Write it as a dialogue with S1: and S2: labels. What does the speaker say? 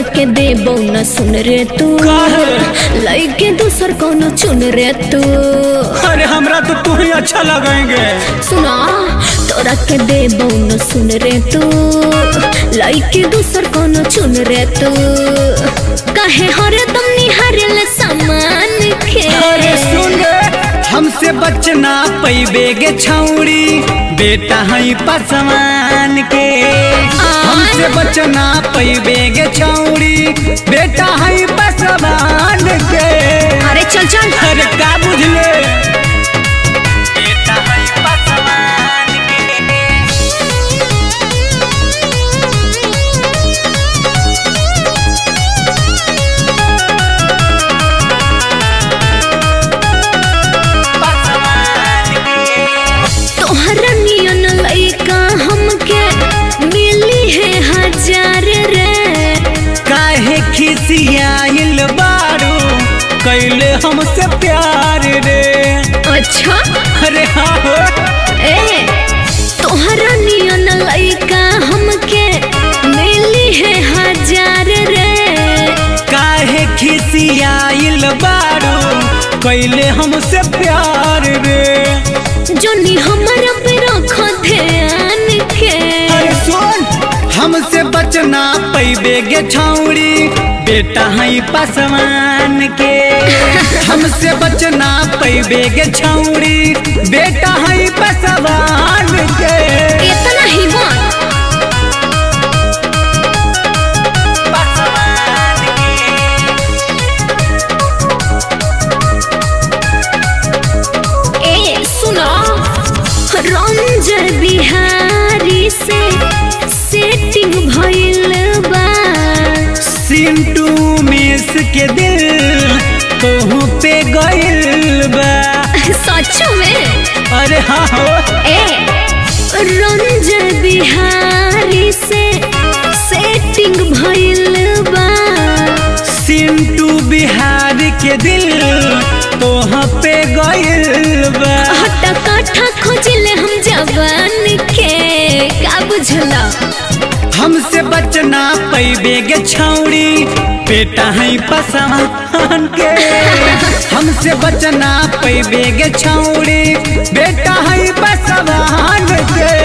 S1: तोरा के देबो न सुन रे तू लइके दूसर कोनो चुन रे तू।
S2: अरे हमरा तो तू ही अच्छा लगेंगे।
S1: सुना तोरा के देबो न सुन रे तू लइके दूसर कोनो चुन रे तू। काहे हरदम निहारल सामान के।
S2: अरे सुन हमसे बचना पैबे गे छौड़ी बेटा है पसवान के। हमसे बचना पैबे गे छौड़ी बेटा है पसवान के।
S1: अरे चल चल।
S2: अरे का बुझले बेटा है पसवान के।
S1: तोहरा नियन लइका हमके मिली है हजार रे।
S2: काहे खिसियाइल बारू कैले हमसे प्यार रे।
S1: अच्छा
S2: अरे हाँ हो।
S1: ए तोहरा नियन लइका हमके मिली है हजार रे।
S2: काहे खिसियाइल बारू कैले हमसे प्यार रे।
S1: जोनी हमारा पे रखो ध्यान के।
S2: अरे सुन हमसे बचना पैबे गे छौड़ी बेटा है पसवान के। हमसे बचना पैबे गे छौड़ी बेटा है पसवान के।
S1: इतना ही बात। रंजन बिहारी से सेटिंग भइल बा।
S2: सिंटू मिस के दिल तोहू पे गइल बा।
S1: सच में।
S2: अरे हाँ हो।
S1: ए रंजन बिहारी से सेटिंग भइल बा।
S2: सिंटू बिहारी के दिल तोह पे गइल बा।
S1: हटा काठा खोजले हम जवान के। का बुझला
S2: हमसे बचना पैबे गे छौड़ी बेटा है पसवान के। हमसे बचना पैबे गे छौड़ी बेटा है पसवान के।